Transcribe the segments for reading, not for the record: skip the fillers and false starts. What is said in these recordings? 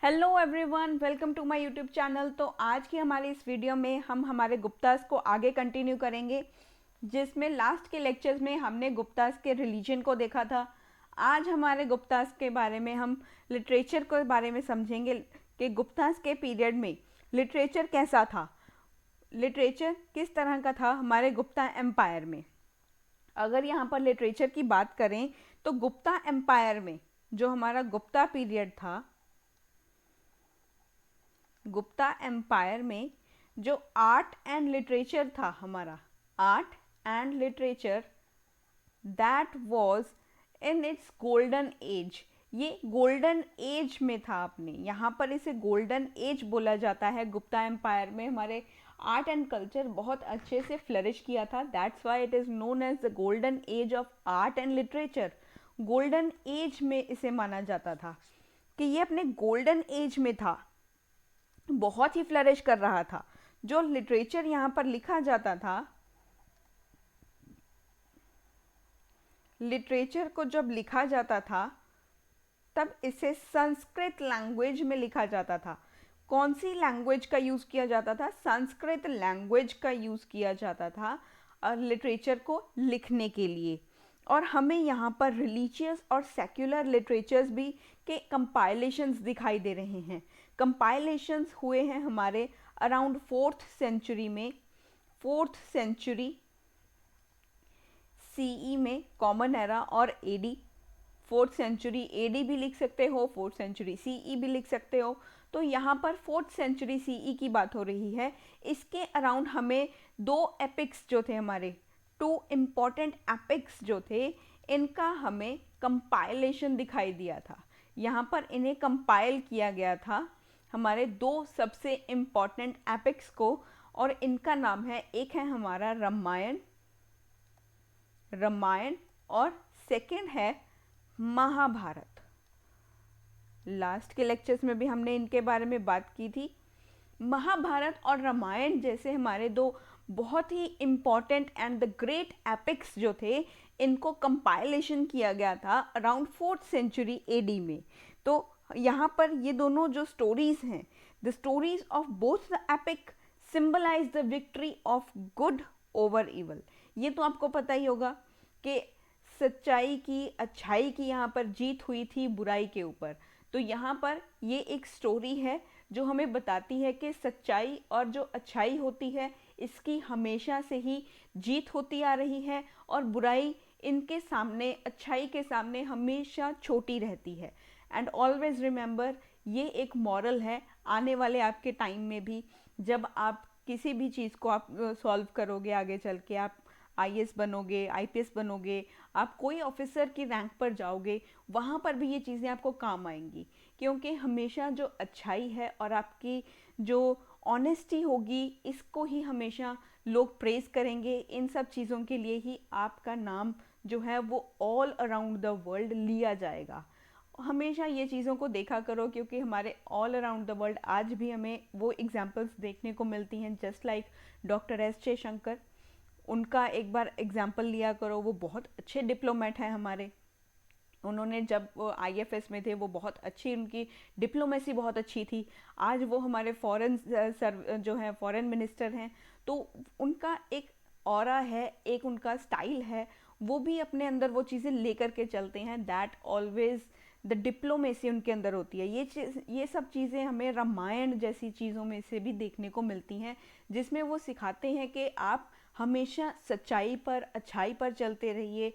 Hello everyone, welcome to my YouTube channel. तो आज की हमारी इस वीडियो में हम हमारे गुप्तास को आगे कंटिन्यू करेंगे, जिसमें लास्ट के लेक्चर्स में हमने गुप्तास के रिलीजन को देखा था। आज हमारे गुप्तास के बारे में हम लिटरेचर के बारे में समझेंगे कि गुप्तास के पीरियड में लिटरेचर कैसा था, लिटरेचर किस तरह का था हमारे गुप्ता एम्पायर में। अगर यहाँ पर लिटरेचर की बात करें तो गुप्ता एम्पायर में जो हमारा गुप्ता पीरियड था, गुप्ता एम्पायर में जो आर्ट एंड लिटरेचर था, हमारा art and literature, that was in its golden age. ये गोल्डन एज में था। अपने यहाँ पर इसे गोल्डन एज बोला जाता है। गुप्ता एम्पायर में हमारे आर्ट एंड कल्चर बहुत अच्छे से फ्लरिश किया था। That's why it is known as the golden age of art and literature. Golden age में इसे माना जाता था कि ये अपने गोल्डन एज में था, बहुत ही फ्लरिश कर रहा था। जो लिटरेचर यहाँ पर लिखा जाता था, लिटरेचर को जब लिखा जाता था तब इसे संस्कृत लैंग्वेज में लिखा जाता था। कौन सी लैंग्वेज का यूज़ किया जाता था? संस्कृत लैंग्वेज का यूज़ किया जाता था लिटरेचर को लिखने के लिए। और हमें यहाँ पर रिलीजियस और सेक्युलर लिटरेचर्स भी के कंपाइलेशंस दिखाई दे रहे हैं। कंपाइलेशंस हुए हैं हमारे अराउंड 4th सेंचुरी में, 4th सेंचुरी सीई में, कॉमन एरा और एडी। 4th सेंचुरी एडी भी लिख सकते हो, 4th सेंचुरी सीई भी लिख सकते हो। तो यहाँ पर 4th सेंचुरी सीई की बात हो रही है। इसके अराउंड हमें दो एपिक्स जो थे, हमारे 2 इम्पॉर्टेंट एपिक्स जो थे, इनका हमें कंपाइलेशन दिखाई दिया था। यहाँ पर इन्हें कंपाइल किया गया था, हमारे 2 सबसे इम्पॉर्टेंट एपिक्स को, और इनका नाम है, एक है हमारा रामायण, रामायण, और सेकंड है महाभारत। लास्ट के लेक्चर्स में भी हमने इनके बारे में बात की थी। महाभारत और रामायण जैसे हमारे 2 बहुत ही important and the great epics जो थे, इनको कंपाइलेशन किया गया था अराउंड 4th सेंचुरी एडी में। तो यहाँ पर ये दोनों जो स्टोरीज हैं, the stories of both the epic symbolise the victory of good over evil. ये तो आपको पता ही होगा कि सच्चाई की, अच्छाई की यहाँ पर जीत हुई थी बुराई के ऊपर। तो यहाँ पर ये एक स्टोरी है जो हमें बताती है कि सच्चाई और जो अच्छाई होती है, इसकी हमेशा से ही जीत होती आ रही है, और बुराई इनके सामने, अच्छाई के सामने हमेशा छोटी रहती है। एंड ऑलवेज रिमेंबर, ये एक मॉरल है आने वाले आपके टाइम में भी, जब आप किसी भी चीज़ को आप सॉल्व करोगे, आगे चल के आप आईएएस बनोगे, आईपीएस बनोगे, आप कोई ऑफिसर की रैंक पर जाओगे, वहाँ पर भी ये चीज़ें आपको काम आएंगी। क्योंकि हमेशा जो अच्छाई है और आपकी जो ऑनेस्टी होगी, इसको ही हमेशा लोग प्रेज़ करेंगे। इन सब चीज़ों के लिए ही आपका नाम जो है वो ऑल अराउंड द वर्ल्ड लिया जाएगा। हमेशा ये चीज़ों को देखा करो, क्योंकि हमारे ऑल अराउंड द वर्ल्ड आज भी हमें वो एग्जाम्पल्स देखने को मिलती हैं। Just like doctor S Jaishankar, उनका एक बार एग्जाम्पल लिया करो। वो बहुत अच्छे डिप्लोमेट हैं हमारे। उन्होंने जब वो आईएफएस में थे, वो बहुत अच्छी, उनकी डिप्लोमेसी बहुत अच्छी थी। आज वो हमारे फॉरेन जो है फॉरेन मिनिस्टर हैं। तो उनका एक ऑरा है, एक उनका स्टाइल है, वो भी अपने अंदर वो चीज़ें लेकर के चलते हैं। दैट ऑलवेज द डिप्लोमेसी उनके अंदर होती है। ये सब चीज़ें हमें रामायण जैसी चीज़ों में से भी देखने को मिलती हैं, जिसमें वो सिखाते हैं कि आप हमेशा सच्चाई पर, अच्छाई पर चलते रहिए।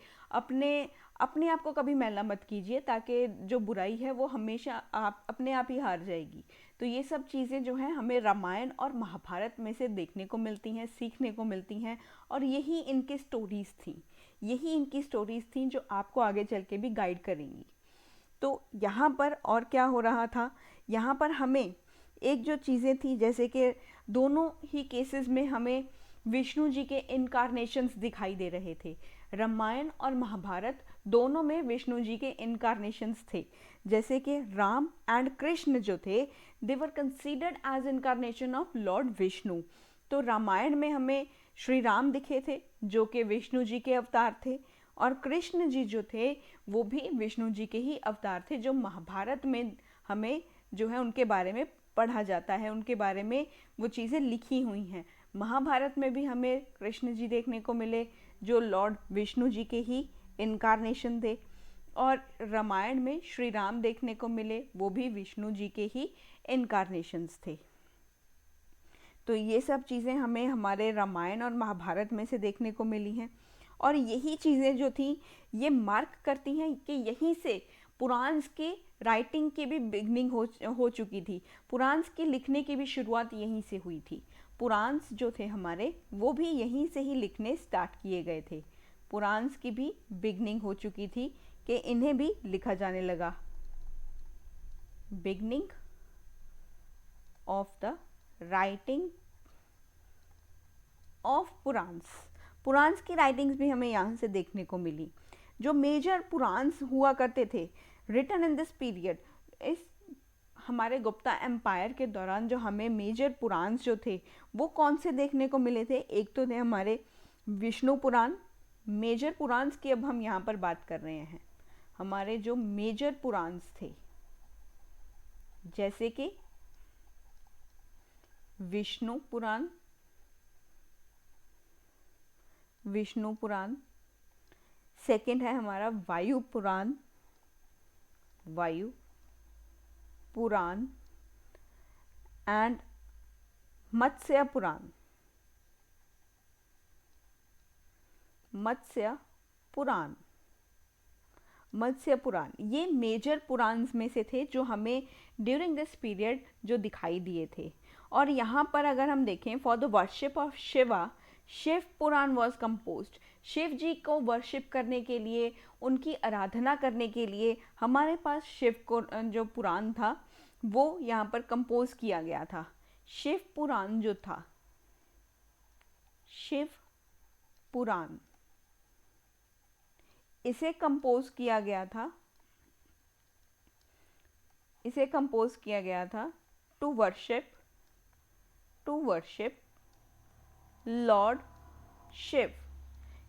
अपने आप को कभी मैला मत कीजिए, ताकि जो बुराई है वो हमेशा आप अपने आप ही हार जाएगी। तो ये सब चीज़ें जो हैं हमें रामायण और महाभारत में से देखने को मिलती हैं, सीखने को मिलती हैं। और यही इनकी स्टोरीज़ थी, यही इनकी स्टोरीज़ थी जो आपको आगे चल के भी गाइड करेंगी। तो यहाँ पर और क्या हो रहा था, यहाँ पर हमें एक जो चीज़ें थी, जैसे कि दोनों ही केसेस में हमें विष्णु जी के इनकारनेशंस दिखाई दे रहे थे। रामायण और महाभारत दोनों में विष्णु जी के इनकारनेशंस थे। जैसे कि राम एंड कृष्ण जो थे, they were considered as incarnation of lord Vishnu. तो रामायण में हमें श्री राम दिखे थे, जो कि विष्णु जी के अवतार थे, और कृष्ण जी जो थे वो भी विष्णु जी के ही अवतार थे, जो महाभारत में हमें जो है उनके बारे में पढ़ा जाता है, उनके बारे में वो चीज़ें लिखी हुई हैं। महाभारत में भी हमें कृष्ण जी देखने को मिले जो लॉर्ड विष्णु जी के ही इनकारनेशन थे, और रामायण में श्री राम देखने को मिले, वो भी विष्णु जी के ही इनकारनेशंस थे। तो ये सब चीज़ें हमें हमारे रामायण और महाभारत में से देखने को मिली हैं, और यही चीज़ें जो थी ये मार्क करती हैं कि यहीं से पुराण की राइटिंग की भी बिगनिंग हो चुकी थी। पुराण की लिखने की भी शुरुआत यहीं से हुई थी। पुराण जो थे हमारे वो भी यहीं से ही लिखने स्टार्ट किए गए थे। पुराण की भी बिगनिंग हो चुकी थी कि इन्हें भी लिखा जाने लगा। Beginning of the writing of Puranas. Puranas की राइटिंग्स भी हमें यहाँ से देखने को मिली। जो मेजर पुराण्स हुआ करते थे रिटन इन दिस पीरियड, इस हमारे गुप्ता एम्पायर के दौरान जो हमें मेजर पुराण्स जो थे वो कौन से देखने को मिले थे? एक तो थे हमारे विष्णु पुराण। मेजर पुराण्स की अब हम यहाँ पर बात कर रहे हैं। हमारे जो मेजर पुराण्स थे जैसे कि विष्णु पुराण, विष्णु पुराण। सेकंड है हमारा वायु पुराण, वायु पुराण, एंड मत्स्य पुराण, मत्स्य पुराण, मत्स्य पुराण। ये मेजर पुराण्स में से थे जो हमें ड्यूरिंग दिस पीरियड जो दिखाई दिए थे। और यहाँ पर अगर हम देखें for the worship of Shiva, Shiv Purana was composed. Shiv ji को वर्शिप करने के लिए, उनकी आराधना करने के लिए हमारे पास शिव को जो पुराण था वो यहाँ पर कंपोज किया गया था। शिव पुराण जो था, शिव पुराण, इसे कंपोज किया गया था, इसे कंपोज किया गया था to worship lord Shiv.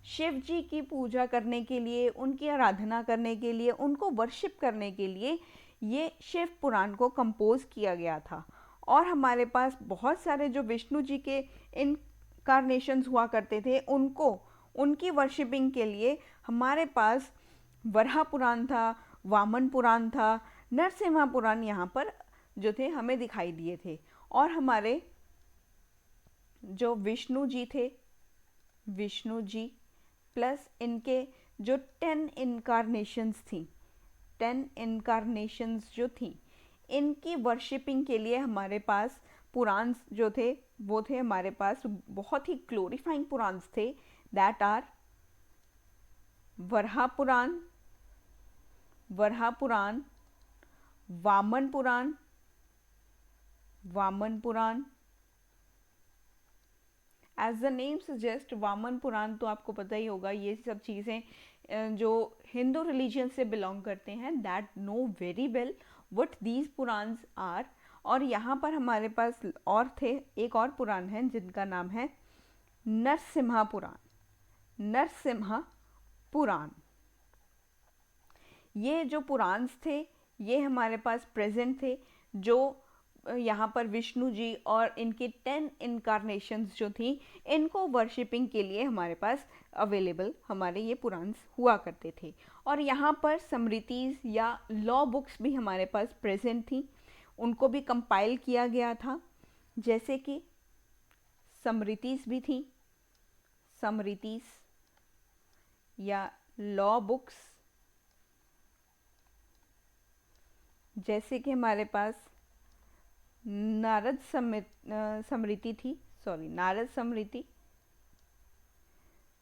Shiv ji की पूजा करने के लिए, उनकी आराधना करने के लिए, उनको वर्शिप करने के लिए ये शिव पुराण को कंपोज किया गया था। और हमारे पास बहुत सारे जो विष्णु जी के इनकारनेशंस हुआ करते थे उनको, उनकी वर्शिपिंग के लिए हमारे पास वराह पुराण था, वामन पुराण था, नरसिम्हा पुराण यहाँ पर जो थे हमें दिखाई दिए थे। और हमारे जो विष्णु जी थे, विष्णु जी प्लस इनके जो 10 इनकारनेशंस थी, 10 इनकारनेशंस जो थी, इनकी वर्शिपिंग के लिए हमारे पास पुराण जो थे वो थे हमारे पास बहुत ही ग्लोरीफाइंग पुराण थे। That are Varaha Purana, Varaha Purana, Vamana Purana, Vamana Purana. As the name suggest Vamana Purana तो आपको पता ही होगा, ये सब चीज़ें जो हिंदू रिलीजन से बिलोंग करते हैं that know very well what these Puranas are. और यहाँ पर हमारे पास और थे, एक और पुराण है जिनका नाम है नरसिम्हा पुराण, नरसिम्हा पुराण। ये जो पुराण्स थे ये हमारे पास प्रेजेंट थे, जो यहाँ पर विष्णु जी और इनके 10 इनकारनेशंस जो थी इनको वर्शिपिंग के लिए हमारे पास अवेलेबल हमारे ये पुराण्स हुआ करते थे। और यहाँ पर स्मृतिज या लॉ बुक्स भी हमारे पास प्रेजेंट थी, उनको भी कंपाइल किया गया था। जैसे कि स्मृतिज भी थी, स्मृतिज या लॉ बुक्स, जैसे कि हमारे पास नारद स्मृति थी, sorry Narad Smriti,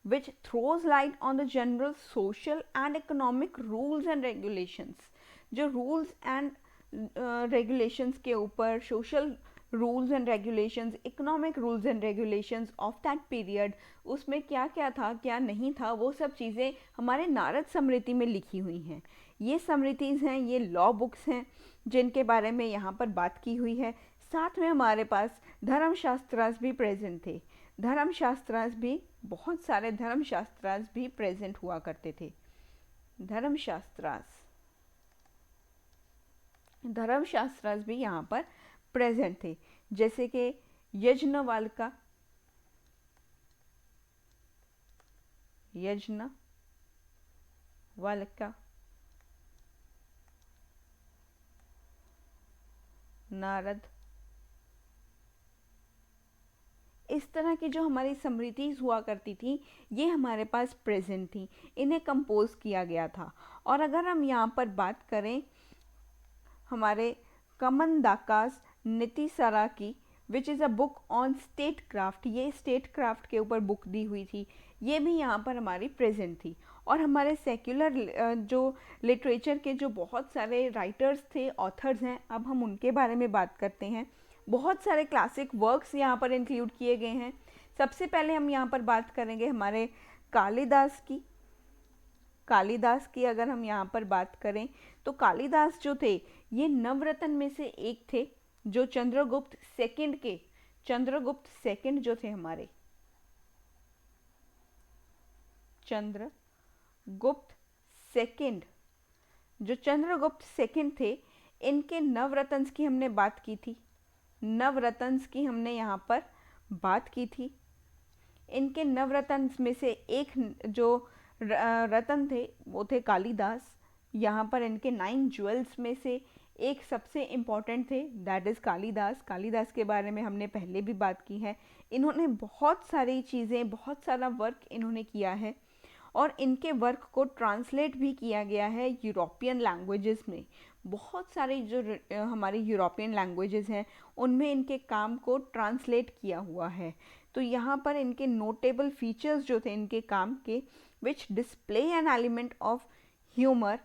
which throws light on the general social and economic rules and regulations। जो rules and regulations के ऊपर, social rules and regulations, economic rules and regulations of that period, उसमें क्या क्या था क्या नहीं था वो सब चीज़ें हमारे नारद स्मृति में लिखी हुई हैं। ये स्मृतिज हैं, ये लॉ बुक्स हैं जिनके बारे में यहाँ पर बात की हुई है। साथ में हमारे पास धर्मशास्त्रास भी प्रेजेंट थे, धर्मशास्त्रास भी, बहुत सारे धर्मशास्त्रास भी प्रेजेंट हुआ करते थे। धर्मशास्त्रास धर्मशास्त्र भी यहाँ पर प्रेजेंट थे, जैसे कि यज्ञवल्क्य, नारद, इस तरह की जो हमारी स्मृतिज हुआ करती थी ये हमारे पास प्रेजेंट थी, इन्हें कंपोज किया गया था। और अगर हम यहाँ पर बात करें हमारे कमन दाकास नीतिसरा की, which is a book on state craft, ये स्टेट क्राफ्ट के ऊपर बुक दी हुई थी, ये भी यहाँ पर हमारी प्रेजेंट थी। और हमारे सेक्युलर जो लिटरेचर के जो बहुत सारे राइटर्स थे, ऑथर्स हैं, अब हम उनके बारे में बात करते हैं। बहुत सारे क्लासिक वर्क्स यहाँ पर इंक्लूड किए गए हैं। सबसे पहले हम यहाँ पर बात करेंगे हमारे कालिदास की। कालिदास की अगर हम यहाँ पर बात करें तो कालिदास जो थे ये नवरत्न में से एक थे, जो चंद्रगुप्त सेकंड जो थे हमारे चंद्रगुप्त सेकंड थे, इनके नवरत्न की हमने बात की थी। यहाँ पर बात की थी। इनके नवरत्न में से एक जो रतन थे वो थे कालिदास। यहाँ पर इनके 9 ज्वेल्स में से एक सबसे इम्पॉर्टेंट थे, दैट इज़ कालिदास। कालिदास के बारे में हमने पहले भी बात की है। इन्होंने बहुत सारी चीज़ें, बहुत सारा वर्क इन्होंने किया है और इनके वर्क को ट्रांसलेट भी किया गया है यूरोपियन लैंग्वेजेस में। बहुत सारी जो हमारी यूरोपियन लैंग्वेजेस हैं उनमें इनके काम को ट्रांसलेट किया हुआ है। तो यहाँ पर इनके नोटेबल फीचर्स जो थे इनके काम के, which display an element of humor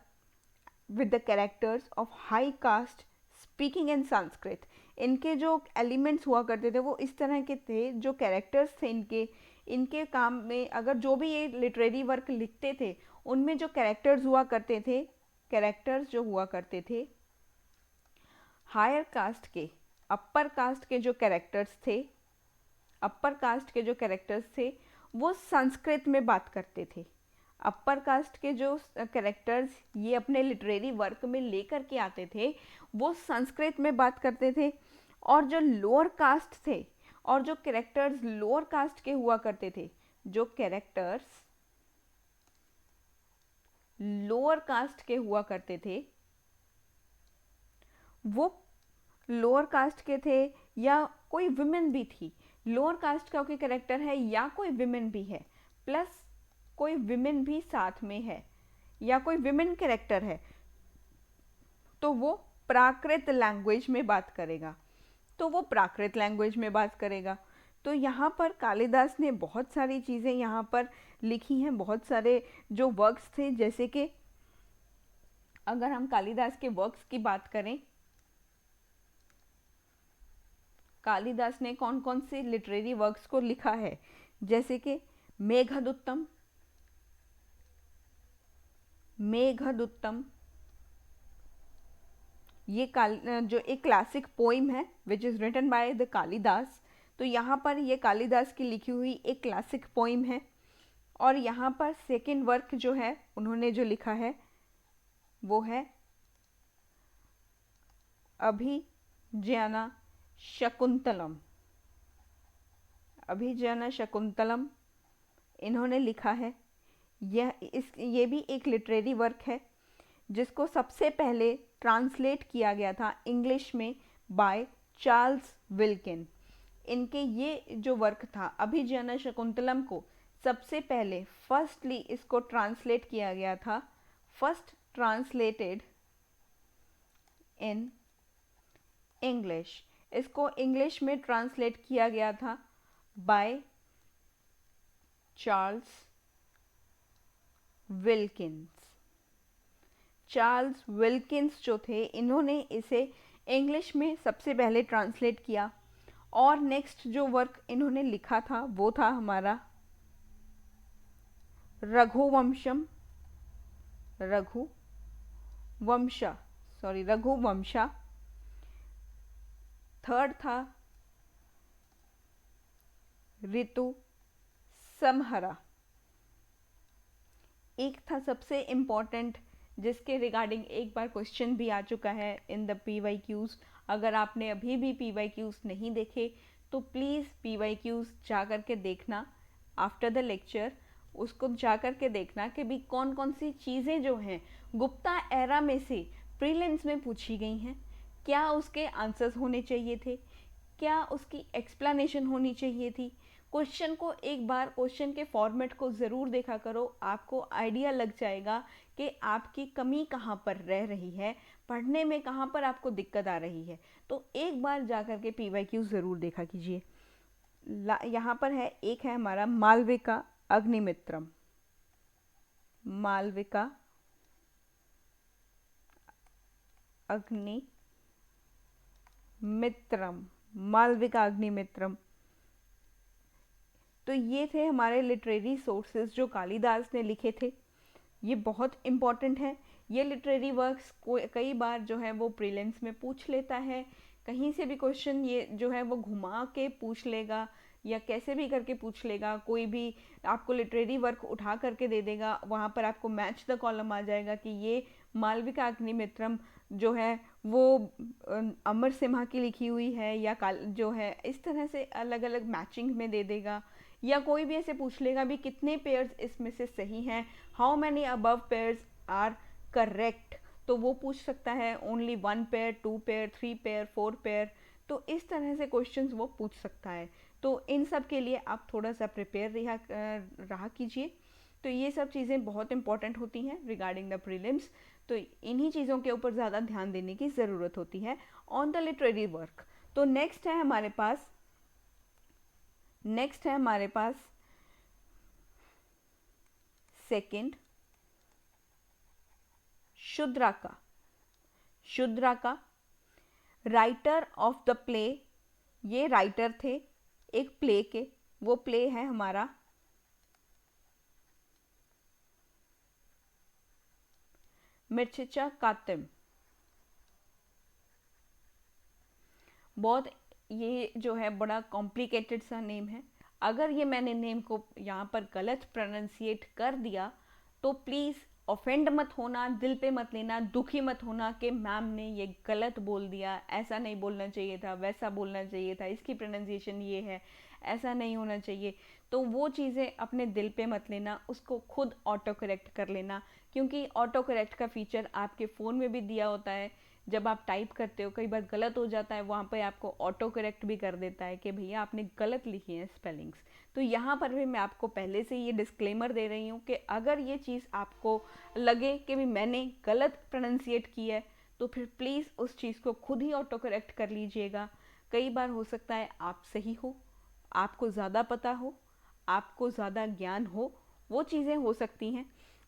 with the characters of high caste speaking in Sanskrit। इनके जो एलिमेंट्स हुआ करते थे वो इस तरह के थे, जो कैरेक्टर्स थे इनके काम में, अगर जो भी ये लिटरेरी वर्क लिखते थे उनमें जो कैरेक्टर्स हुआ करते थे हायर कास्ट के, अपर कास्ट के जो कैरेक्टर्स थे वो संस्कृत में बात करते थे। अपर कास्ट के जो कैरेक्टर्स ये अपने लिटरेरी वर्क में लेकर के आते थे वो संस्कृत में बात करते थे, और जो लोअर कास्ट थे और जो कैरेक्टर्स लोअर कास्ट के हुआ करते थे, जो कैरेक्टर्स लोअर कास्ट के हुआ करते थे वो लोअर कास्ट के थे या कोई विमेन भी थी। लोअर कास्ट का कोई कैरेक्टर है या कोई विमेन भी है, प्लस कोई विमेन भी साथ में है या कोई विमेन कैरेक्टर है, तो वो प्राकृत लैंग्वेज में बात करेगा। तो यहाँ पर कालिदास ने बहुत सारी चीज़ें यहाँ पर लिखी हैं, बहुत सारे जो वर्क्स थे, जैसे कि अगर हम कालिदास के वर्क्स की बात करें, कालिदास ने कौन कौन से लिटरेरी वर्क्स को लिखा है, जैसे कि मेघदूतम ये जो एक क्लासिक पोइम है which is written by the Kalidasa. तो यहाँ पर ये कालिदास की लिखी हुई एक क्लासिक पोइम है। और यहाँ पर सेकेंड वर्क जो है उन्होंने जो लिखा है वो है अभिज्ञान शकुंतलम इन्होंने लिखा है। ये भी एक लिटरेरी वर्क है जिसको सबसे पहले ट्रांसलेट किया गया था इंग्लिश में बाय चार्ल्स विल्किन। इनके ये जो वर्क था अभिज्ञान शकुंतलम को सबसे पहले फर्स्टली इसको ट्रांसलेट किया गया था, फर्स्ट ट्रांसलेटेड इन इंग्लिश, इसको इंग्लिश में ट्रांसलेट किया गया था बाय चार्ल्स विल्किंस जो थे इन्होंने इसे इंग्लिश में सबसे पहले ट्रांसलेट किया। और नेक्स्ट जो वर्क इन्होंने लिखा था वो था हमारा रघुवंशा। थर्ड था ऋतु संहारा। एक था सबसे इम्पोर्टेंट जिसके रिगार्डिंग एक बार क्वेश्चन भी आ चुका है इन द PYQs। अगर आपने अभी भी PYQs नहीं देखे तो प्लीज़ PYQs जा कर के देखना आफ्टर द लेक्चर। उसको जा कर के देखना कि भी कौन कौन सी चीज़ें जो हैं गुप्ता एरा में से प्रीलिम्स में पूछी गई हैं, क्या उसके आंसर्स होने चाहिए थे, क्या उसकी एक्सप्लेनेशन होनी चाहिए थी। क्वेश्चन को एक बार क्वेश्चन के फॉर्मेट को ज़रूर देखा करो, आपको आइडिया लग जाएगा कि आपकी कमी कहाँ पर रह रही है, पढ़ने में कहाँ पर आपको दिक्कत आ रही है। तो एक बार जा कर के PYQ ज़रूर देखा कीजिए। यहाँ पर है, एक है हमारा मालविका अग्निमित्रम। मालविका अग्निमित्रम, मालविका अग्निमित्रम। तो ये थे हमारे लिटरेरी सोर्सेज जो कालिदास ने लिखे थे। ये बहुत इम्पॉर्टेंट है। ये लिटरेरी वर्क्स को कई बार जो है वो प्रीलिम्स में पूछ लेता है, कहीं से भी क्वेश्चन ये जो है वो घुमा के पूछ लेगा या कैसे भी करके पूछ लेगा। कोई भी आपको लिटरेरी वर्क उठा करके दे देगा, वहाँ पर आपको मैच द कॉलम आ जाएगा कि ये मालविका अग्निमित्रम जो है वो अमर सिम्हा की लिखी हुई है या जो है इस तरह से अलग अलग मैचिंग में दे देगा। या कोई भी ऐसे पूछ लेगा भी कितने पेयर्स इसमें से सही हैं, how many above pairs are correct, तो वो पूछ सकता है only 1 pair, 2 pair, 3 pair, 4 pair. तो इस तरह से क्वेश्चंस वो पूछ सकता है। तो इन सब के लिए आप थोड़ा सा प्रिपेयर रहा कीजिए। तो ये सब चीज़ें बहुत इंपॉर्टेंट होती हैं रिगार्डिंग द प्रीलिम्स। तो इन्हीं चीज़ों के ऊपर ज़्यादा ध्यान देने की ज़रूरत होती है ऑन द लिटरेरी वर्क। तो नेक्स्ट है हमारे पास second Shudraka. Shudraka writer of the play, ये राइटर थे एक प्ले के। वो प्ले है हमारा मिर्चिचा कातिम। बहुत ये जो है बड़ा कॉम्प्लिकेटेड सा नेम है। अगर ये मैंने नेम को यहाँ पर गलत प्रोनाउंसिएट कर दिया तो प्लीज़ ऑफेंड मत होना, दिल पे मत लेना, दुखी मत होना कि मैम ने ये गलत बोल दिया, ऐसा नहीं बोलना चाहिए था, वैसा बोलना चाहिए था, इसकी प्रोनाउंसिएशन ये है, ऐसा नहीं होना चाहिए। तो वो चीज़ें अपने दिल पे मत लेना, उसको खुद ऑटो करेक्ट कर लेना, क्योंकि ऑटो करेक्ट का फीचर आपके फ़ोन में भी दिया होता है। जब आप टाइप करते हो कई बार गलत हो जाता है, वहाँ पे आपको ऑटो करेक्ट भी कर देता है कि भैया आपने गलत लिखी है स्पेलिंग्स। तो यहाँ पर भी मैं आपको पहले से ये डिस्क्लेमर दे रही हूँ कि अगर ये चीज़ आपको लगे कि भी मैंने गलत प्रोनाउंसिएट की है तो फिर प्लीज़ उस चीज़ को खुद ही ऑटो करेक्ट कर लीजिएगा। कई बार हो सकता है आप सही हो, आपको ज़्यादा पता हो, आपको ज़्यादा ज्ञान हो, वो चीज़ें हो सकती हैं।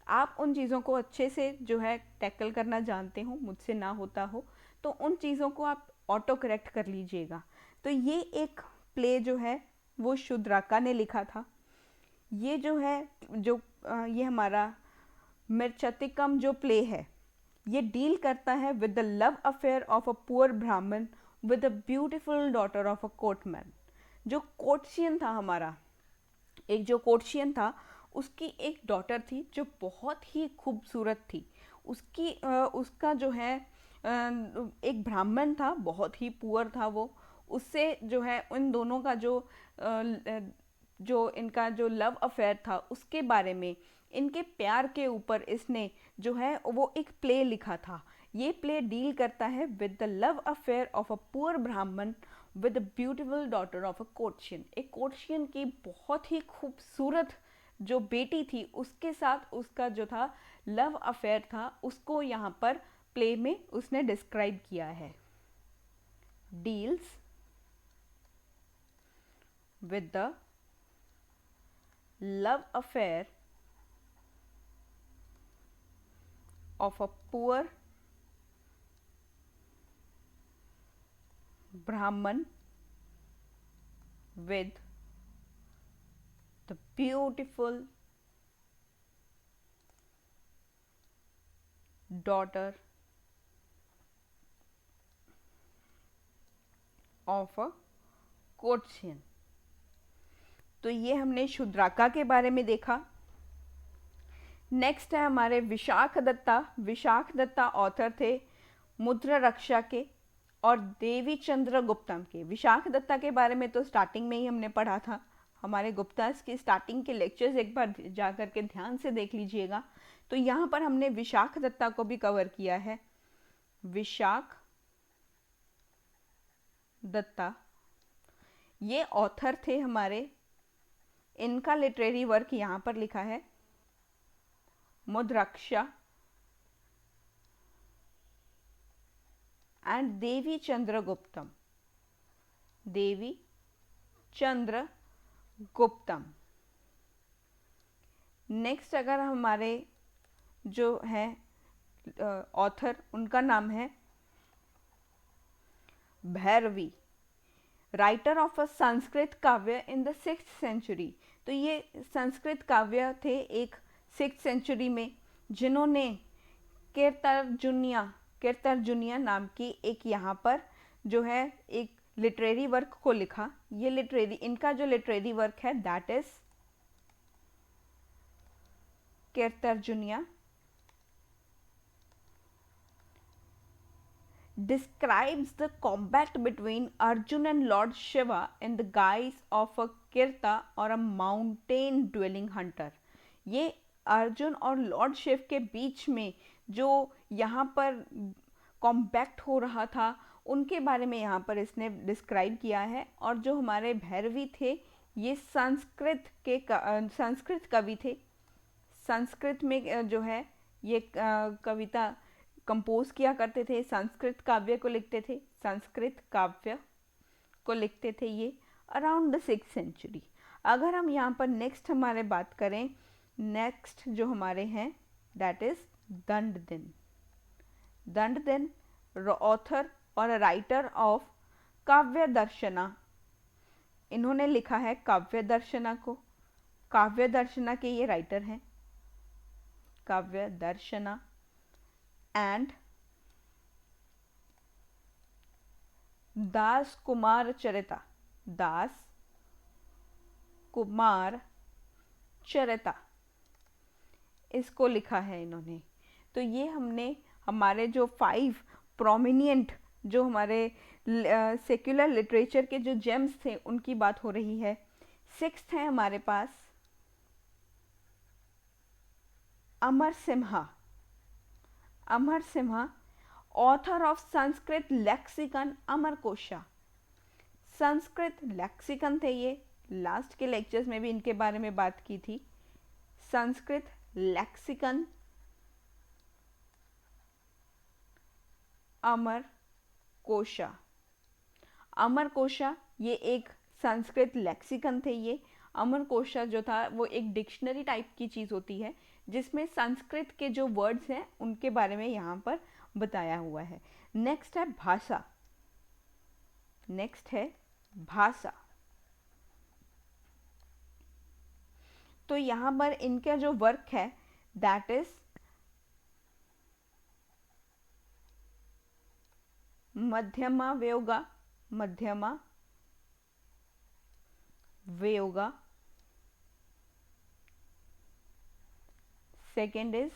आप उन चीज़ों को अच्छे से जो है टैकल करना जानते हो, मुझसे ना होता हो, तो उन चीज़ों को आप ऑटो करेक्ट कर लीजिएगा। तो ये एक प्ले जो है वो शुद्राका ने लिखा था। ये जो है ये हमारा मिर्चतिकम जो प्ले है ये डील करता है with the love affair of a poor Brahmin with a beautiful daughter of a courtman. जो कोर्टिशियन था हमारा, एक जो कोर्टिशियन था उसकी एक डॉटर थी जो बहुत ही खूबसूरत थी। उसका जो है एक ब्राह्मण था, बहुत ही पुअर था वो। उससे जो है उन दोनों का जो इनका जो लव अफेयर था उसके बारे में, इनके प्यार के ऊपर इसने जो है वो एक प्ले लिखा था। ये प्ले डील करता है with the love affair of a poor Brahmin with a beautiful daughter of a courtesan. एक कोर्टिशियन की बहुत ही खूबसूरत जो बेटी थी उसके साथ उसका जो था लव अफेयर था, उसको यहाँ पर प्ले में उसने डिस्क्राइब किया है। Deals with the love affair of a poor Brahman with the beautiful daughter of a courtisan। तो ये हमने शुद्राका के बारे में देखा। नेक्स्ट है हमारे विशाख दत्ता। विशाख दत्ता ऑथर थे मुद्रा रक्षा के और देवी चंद्र गुप्तम के। विशाख दत्ता के बारे में तो स्टार्टिंग में ही हमने पढ़ा था, हमारे गुप्तास की स्टार्टिंग के लेक्चर्स एक बार जा कर के ध्यान से देख लीजिएगा। तो यहाँ पर हमने विशाख दत्ता को भी कवर किया है। विशाख दत्ता ये ऑथर थे हमारे, इनका लिटरेरी वर्क यहाँ पर लिखा है मुद्राक्षा and Devi चंद्रगुप्तम। Devi Chandra Guptam. Next अगर हमारे जो है ऑथर, उनका नाम है Bhairavi, writer of a Sanskrit काव्य इन द 6th सेंचुरी। तो ये संस्कृत काव्य थे एक 6th सेंचुरी में, जिन्होंने कीर्तर्जुनिया नाम की एक यहाँ पर जो है एक लिटरेरी वर्क को लिखा। ये इनका जो लिटरेरी वर्क है that is Kiratarjuniya, describes the combat between Arjun and Lord Shiva in the guise of a kirta or a mountain dwelling hunter। ये अर्जुन और लॉर्ड शिव के बीच में जो यहाँ पर कॉम्बैक्ट हो रहा था उनके बारे में यहाँ पर इसने डिस्क्राइब किया है। और जो हमारे भैरवी थे ये संस्कृत कवि थे। संस्कृत में जो है ये कविता कंपोज किया करते थे, संस्कृत काव्य को लिखते थे, ये अराउंड द 6th सेंचुरी। अगर हम यहाँ पर नेक्स्ट हमारे बात करें, नेक्स्ट जो हमारे हैं दैट इज दंडदिन। दंडदिन ऑथर और राइटर ऑफ काव्य दर्शना, इन्होंने लिखा है काव्य दर्शना को। काव्य दर्शना के ये राइटर हैं, काव्य दर्शना एंड दास कुमार चरिता। दास कुमार चरिता इसको लिखा है इन्होंने। तो ये हमने हमारे जो 5 प्रोमिनिएंट जो हमारे सेक्युलर लिटरेचर के जो जेम्स थे उनकी बात हो रही है। 6th है हमारे पास Amar Simha. Amar Simha author of Sanskrit lexicon Amarakosha. Sanskrit lexicon थे ये, लास्ट के लेक्चर्स में भी इनके बारे में बात की थी। संस्कृत लेक्सिकन अमरकोशा। अमरकोशा ये एक संस्कृत लेक्सिकन थे। ये अमरकोशा जो था वो एक डिक्शनरी टाइप की चीज़ होती है जिसमें संस्कृत के जो वर्ड्स हैं उनके बारे में यहाँ पर बताया हुआ है। नेक्स्ट है भाषा। नेक्स्ट है भाषा। तो यहाँ पर इनका जो वर्क है that is Madhyama Vyayoga. Madhyama Vyayoga. Second is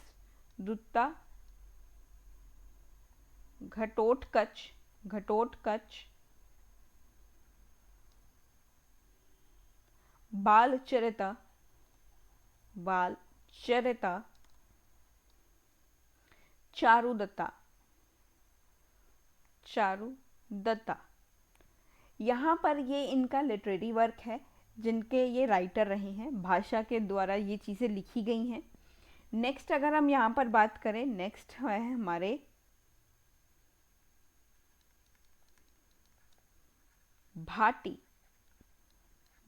Duta Ghatotkacha. Ghatotkacha. Balacharita. Balacharita. Charudatta. Charudatta. यहाँ पर ये इनका लिटरेरी वर्क है जिनके ये राइटर रहे हैं, भाषा के द्वारा ये चीज़ें लिखी गई हैं। नेक्स्ट अगर हम यहाँ पर बात करें, नेक्स्ट है हमारे भाटी।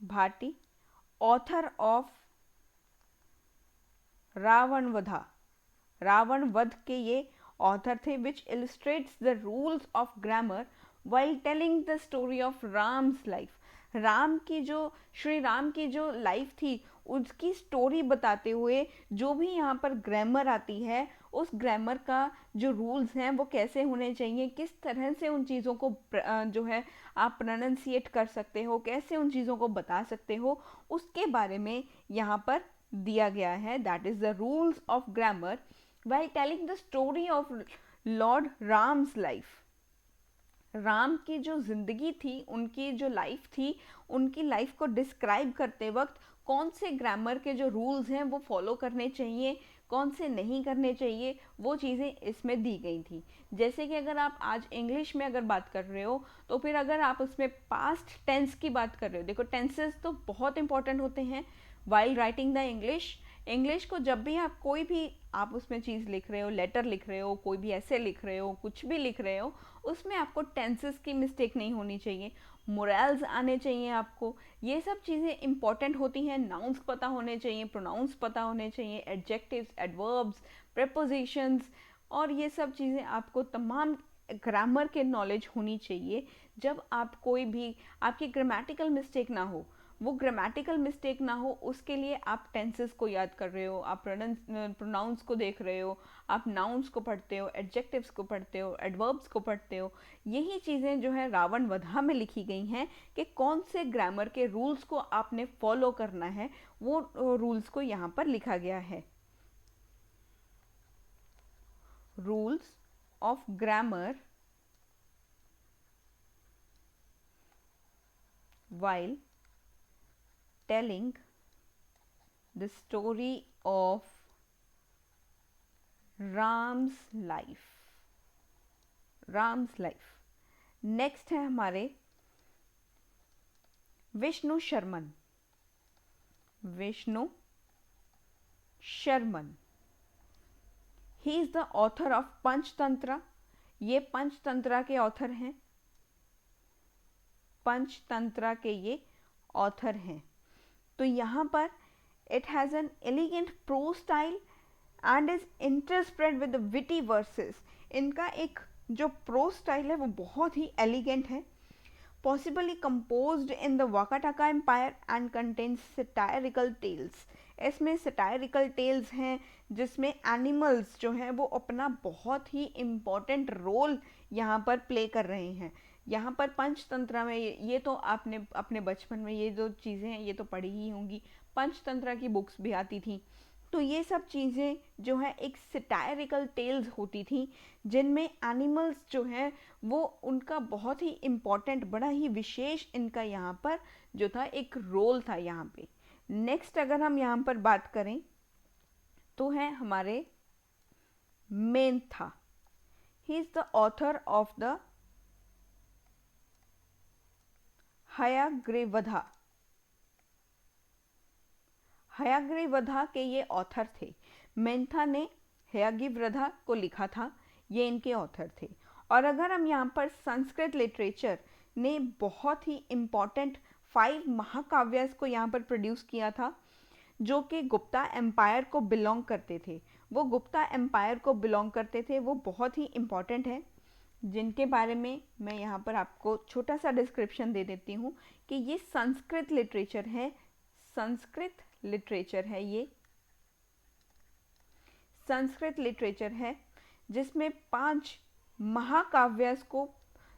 Bhatti author of Ravana Vadha. रावण वध के ये ऑथर थे which illustrates the rules of grammar while telling the story of Ram's life. Ram की जो श्री राम की जो लाइफ थी उसकी स्टोरी बताते हुए जो भी यहाँ पर ग्रामर आती है उस ग्रामर का जो रूल्स हैं वो कैसे होने चाहिए, किस तरह से उन चीज़ों को जो है आप प्रोनाउंसिएट कर सकते हो, कैसे उन चीज़ों को बता सकते हो, उसके बारे में यहाँ पर दिया गया है, that is the rules of grammar while telling the story of Lord Ram's life. Ram की जो ज़िंदगी थी, उनकी जो लाइफ थी, उनकी लाइफ को डिस्क्राइब करते वक्त कौन से ग्रामर के जो रूल्स हैं वो फॉलो करने चाहिए, कौन से नहीं करने चाहिए, वो चीज़ें इसमें दी गई थी। जैसे कि अगर आप आज इंग्लिश में अगर बात कर रहे हो, तो फिर अगर आप उसमें पास्ट टेंस की बात कर रहे हो, देखो टेंसेस तो बहुत इंपॉर्टेंट होते हैं while writing the English. English को जब भी आप कोई भी आप उसमें चीज़ लिख रहे हो, लेटर लिख रहे हो, कोई भी ऐसे लिख रहे हो, कुछ भी लिख रहे हो, उसमें आपको टेंसेस की मिस्टेक नहीं होनी चाहिए, मोरल्स आने चाहिए आपको। ये सब चीज़ें इंपॉर्टेंट होती हैं। नाउन्स पता होने चाहिए, प्रोनाउंस पता होने चाहिए, एडजेक्टिव्स, एडवर्ब्स, प्रेपोजिशंस, और ये सब चीज़ें आपको तमाम ग्रामर के नॉलेज होनी चाहिए। जब आप कोई भी आपकी ग्रामेटिकल मिस्टेक ना हो, वो ग्रामेटिकल मिस्टेक ना हो, उसके लिए आप टेंसेस को याद कर रहे हो, आप प्रोनाउंस को देख रहे हो, आप नाउन्स को पढ़ते हो, एडजेक्टिव्स को पढ़ते हो, एडवर्ब्स को पढ़ते हो। यही चीज़ें जो है रावण वधा में लिखी गई हैं कि कौन से ग्रामर के रूल्स को आपने फॉलो करना है, वो रूल्स को यहाँ पर लिखा गया है। Rules of grammar while telling the story of Ram's life. Ram's life. Next है हमारे Vishnu Sharman. Vishnu Sharman, he is the author of Panchatantra. ये पंचतंत्र के ऑथर हैं, पंचतंत्र के ये ऑथर हैं। तो यहाँ पर it has an elegant prose style and is interspersed with witty verses. इनका एक जो प्रो स्टाइल है वो बहुत ही एलिगेंट है, possibly composed in the Wakataka Empire and contains satirical tales। इसमें satirical tales हैं जिसमें एनिमल्स जो हैं वो अपना बहुत ही इम्पॉर्टेंट रोल यहाँ पर प्ले कर रहे हैं। यहाँ पर पंचतंत्र में ये तो आपने अपने बचपन में ये जो चीज़ें हैं ये तो पढ़ी ही होंगी, पंचतंत्र की बुक्स भी आती थी। तो ये सब चीज़ें जो है एक सटायरिकल टेल्स होती थी जिनमें एनिमल्स जो हैं वो उनका बहुत ही इम्पॉर्टेंट, बड़ा ही विशेष इनका यहाँ पर जो था एक रोल था यहाँ पे। नेक्स्ट अगर हम यहाँ पर बात करें तो है हमारे Mentha. He is the author of the Hayagrivavadha. Hayagrivavadha के ये ऑथर थे। मेंथा ने हयाग्रीवधा को लिखा था, ये इनके ऑथर थे। और अगर हम यहाँ पर संस्कृत लिटरेचर ने बहुत ही इम्पॉर्टेंट 5 महाकाव्यस को यहाँ पर प्रोड्यूस किया था जो कि गुप्ता एम्पायर को बिलोंग करते थे। वो गुप्ता एम्पायर को बिलोंग करते थे, वो बहुत ही इम्पॉर्टेंट है, जिनके बारे में मैं यहाँ पर आपको छोटा सा डिस्क्रिप्शन दे देती हूँ कि ये संस्कृत लिटरेचर है। संस्कृत लिटरेचर है, ये संस्कृत लिटरेचर है जिसमें 5 महाकाव्यस को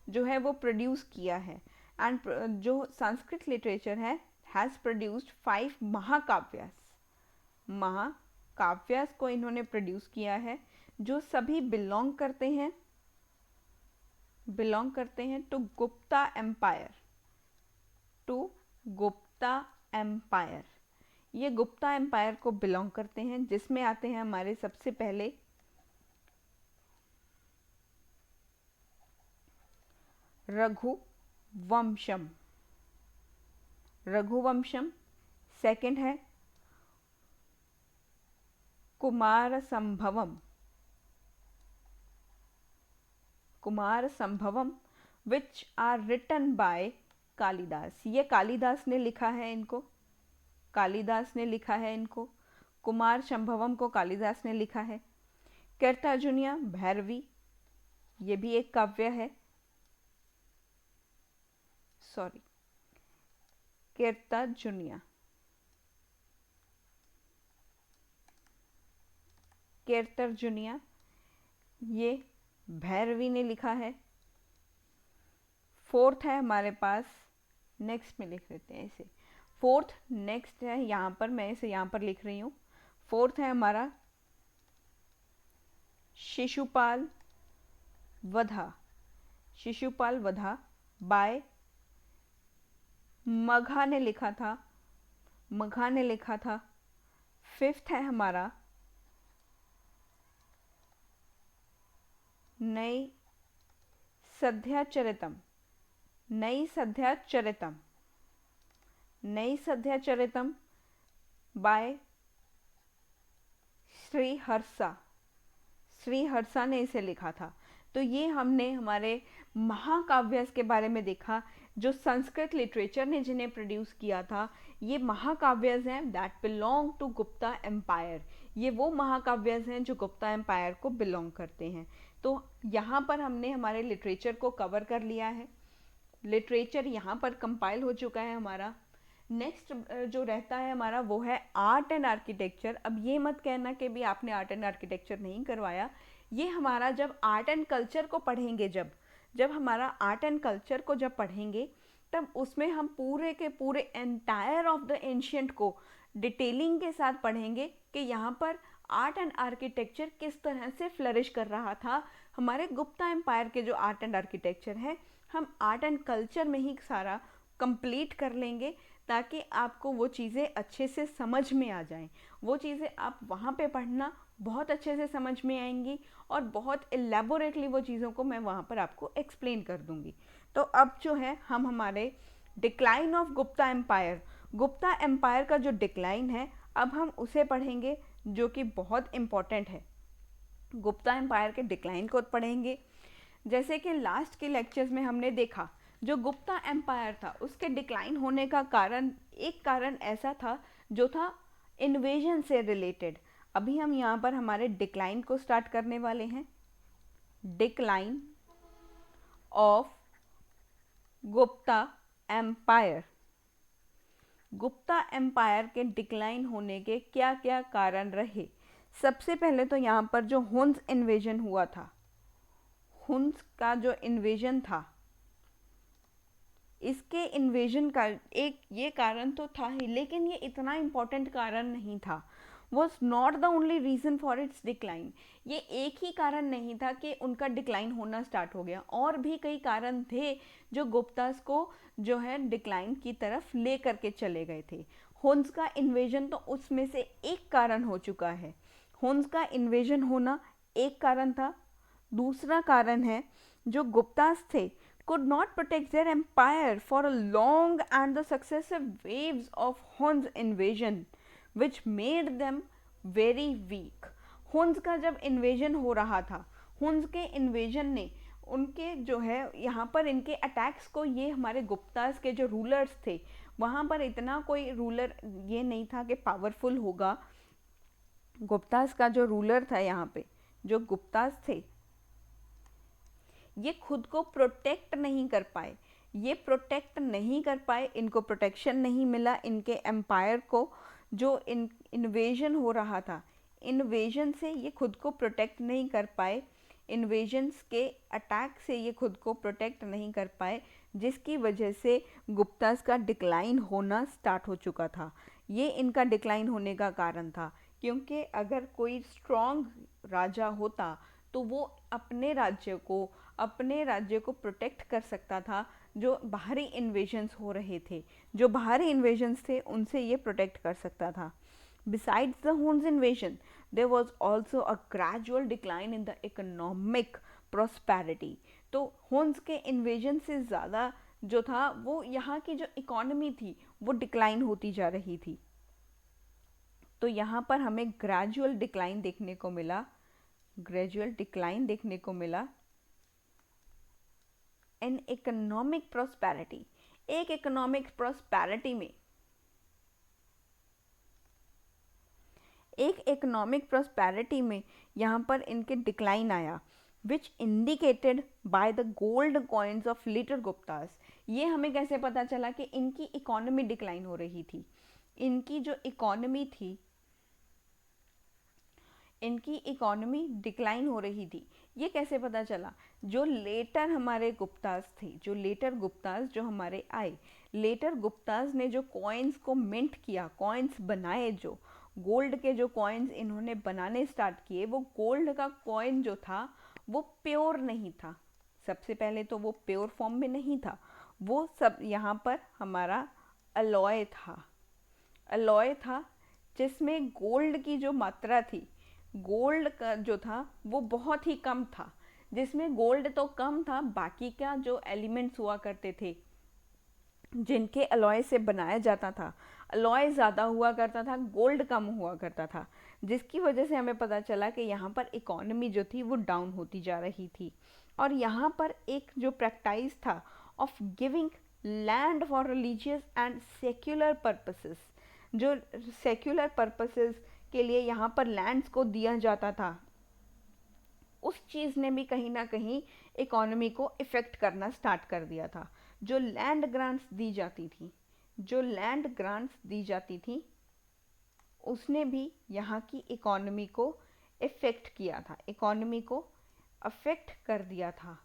जो है वो प्रोड्यूस किया है। एंड जो संस्कृत लिटरेचर है हैज़ प्रोड्यूस्ड 5 महाकाव्यस। महाकाव्यस को इन्होंने प्रोड्यूस किया है जो सभी बिलोंग करते हैं to Gupta empire, to Gupta empire. ये गुप्ता एम्पायर को बिलोंग करते हैं, जिसमें आते हैं हमारे सबसे पहले रघुवंशम। रघुवंशम। सेकंड है Kumara Sambhavam. Kumara Sambhavam which are written by Kalidasa. ये कालिदास ने लिखा है इनको, कालिदास ने लिखा है इनको। कुमार संभवम को कालिदास ने लिखा है। कीर्तर्जुनिया भैरवी, ये भी एक काव्य है, सॉरी कीर्तर्जुनिया, कीर्तर्जुनिया ये भैरवी ने लिखा है। फोर्थ है हमारे पास, नेक्स्ट में लिख लेते हैं इसे, फोर्थ नेक्स्ट है, यहाँ पर मैं इसे यहाँ पर लिख रही हूँ। फोर्थ है हमारा शिशुपाल वधा, शिशुपाल वधा बाय मघा ने लिखा था, मघा ने लिखा था। फिफ्थ है हमारा नई सध्याचरितम, नई सध्याचरितम, नई सध्याचरितम बाय श्री हर्षा, श्री हर्षा ने इसे लिखा था। तो ये हमने हमारे महाकाव्य के बारे में देखा, जो संस्कृत लिटरेचर ने जिन्हें प्रोड्यूस किया था। ये महाकाव्यस हैं that belong to Gupta empire, ये वो महाकाव्यस हैं जो गुप्ता एम्पायर को बिलोंग करते हैं। तो यहाँ पर हमने हमारे लिटरेचर को कवर कर लिया है, लिटरेचर यहाँ पर कंपाइल हो चुका है हमारा। नेक्स्ट जो रहता है हमारा वो है आर्ट एंड आर्किटेक्चर। अब ये मत कहना कि भी आपने आर्ट एंड आर्किटेक्चर नहीं करवाया, ये हमारा जब आर्ट एंड कल्चर को पढ़ेंगे, जब हमारा आर्ट एंड कल्चर को जब पढ़ेंगे तब उसमें हम पूरे के पूरे एंटायर ऑफ द एंशियंट को डिटेलिंग के साथ पढ़ेंगे कि यहाँ पर आर्ट एंड आर्किटेक्चर किस तरह से फ्लरिश कर रहा था। हमारे गुप्ता एम्पायर के जो आर्ट एंड आर्किटेक्चर है, हम आर्ट एंड कल्चर में ही सारा कंप्लीट कर लेंगे, ताकि आपको वो चीज़ें अच्छे से समझ में आ जाएं। वो चीज़ें आप वहाँ पे पढ़ना बहुत अच्छे से समझ में आएंगी और बहुत एलेबोरेटली वो चीज़ों को मैं वहाँ पर आपको एक्सप्लेन कर दूँगी। तो अब जो है हम हमारे decline of Gupta empire, Gupta empire का जो डिक्लाइन है अब हम उसे पढ़ेंगे, जो कि बहुत इम्पॉर्टेंट है। गुप्ता एम्पायर के डिक्लाइन को पढ़ेंगे। जैसे कि लास्ट के लेक्चर्स में हमने देखा, जो गुप्ता एम्पायर था उसके डिक्लाइन होने का कारण, एक कारण ऐसा था जो था इन्वेजन से रिलेटेड। अभी हम यहाँ पर हमारे डिक्लाइन को स्टार्ट करने वाले हैं। Decline of Gupta empire, Gupta empire के डिक्लाइन होने के क्या क्या कारण रहे। सबसे पहले तो यहाँ पर जो हुन्स इन्वेजन हुआ था, हुन्स का जो इन्वेजन था, इसके इन्वेजन का एक ये कारण तो था ही, लेकिन ये इतना इम्पोर्टेंट कारण नहीं था। Was not the only reason for its decline. ये एक ही कारण नहीं था कि उनका डिक्लाइन होना स्टार्ट हो गया, और भी कई कारण थे जो गुप्तास को जो है डिक्लाइन की तरफ ले करके चले गए थे। हुन्स का इन्वेजन तो उसमें से एक कारण हो चुका है। हुन्स का इन्वेजन होना एक कारण था। दूसरा कारण है, जो गुप्तास थे could not protect their empire for a long and the successive waves of Huns invasion which made them very weak. Hund's का जब इन्वेजन हो रहा था, हुन्स के इन्वेजन ने उनके जो है यहाँ पर इनके अटैक्स को, ये हमारे गुप्तास के जो रूलर्स थे, वहाँ पर इतना कोई रूलर ये नहीं था कि पावरफुल होगा। गुप्तास का जो रूलर था यहाँ पे, जो गुप्तास थे, ये खुद को प्रोटेक्ट नहीं कर पाए, ये प्रोटेक्ट नहीं कर पाए, इनको प्रोटेक्शन नहीं मिला इनके एम्पायर को। जो इन्वेजन हो रहा था, इन्वेजन से ये खुद को प्रोटेक्ट नहीं कर पाए, इन्वेजन्स के अटैक से ये खुद को प्रोटेक्ट नहीं कर पाए, जिसकी वजह से गुप्तास का डिक्लाइन होना स्टार्ट हो चुका था। ये इनका डिक्लाइन होने का कारण था, क्योंकि अगर कोई स्ट्रॉन्ग राजा होता तो वो अपने राज्य को प्रोटेक्ट कर सकता था। जो बाहरी इन्वेजन्स हो रहे थे, जो बाहरी इन्वेजन्स थे, उनसे ये प्रोटेक्ट कर सकता था। Besides the Huns invasion, there was also a gradual decline in the economic prosperity. तो हुन्स के इन्वेजन से ज़्यादा जो था, वो यहाँ की जो इकोनॉमी थी वो डिक्लाइन होती जा रही थी। तो यहाँ पर हमें ग्रेजुअल डिक्लाइन देखने को मिला, ग्रेजुअल डिक्लाइन देखने को मिला इन इकोनॉमिक प्रॉस्पेरिटी। एक इकोनॉमिक प्रॉस्पेरिटी में, एक इकोनॉमिक प्रॉस्पेरिटी में यहाँ पर इनके डिक्लाइन आया, which indicated by the gold coins of later Guptas. ये हमें कैसे पता चला कि इनकी इकोनॉमी डिक्लाइन हो रही थी। इनकी जो इकोनॉमी थी, इनकी इकोनॉमी डिक्लाइन हो रही थी, ये कैसे पता चला? जो लेटर हमारे गुप्ताज थे, जो लेटर गुप्ताज जो हमारे आए, लेटर गुप्ताज ने जो कॉइन्स को मिंट किया, कॉइन्स बनाए, जो गोल्ड के जो कॉइन्स इन्होंने बनाने स्टार्ट किए, वो गोल्ड का कॉइन जो था वो प्योर नहीं था। सबसे पहले तो वो प्योर फॉर्म में नहीं था, वो सब यहाँ पर हमारा अलॉय था, अलॉय था, जिसमें गोल्ड की जो मात्रा थी, गोल्ड का जो था वो बहुत ही कम था। जिसमें गोल्ड तो कम था, बाकी का जो एलिमेंट्स हुआ करते थे जिनके अलॉय से बनाया जाता था, अलॉय ज़्यादा हुआ करता था, गोल्ड कम हुआ करता था, जिसकी वजह से हमें पता चला कि यहाँ पर इकोनॉमी जो थी वो डाउन होती जा रही थी। और यहाँ पर एक जो प्रैक्टिस था of giving land for religious and secular purposes, जो सेक्युलर पर्पसेस के लिए यहाँ पर लैंड्स को दिया जाता था, उस चीज़ ने भी कहीं ना कहीं इकोनॉमी को इफ़ेक्ट करना स्टार्ट कर दिया था। जो लैंड ग्रांट्स दी जाती थी, जो लैंड ग्रांट्स दी जाती थी, उसने भी यहाँ की इकोनॉमी को इफ़ेक्ट किया था, इकोनॉमी को अफेक्ट कर दिया था।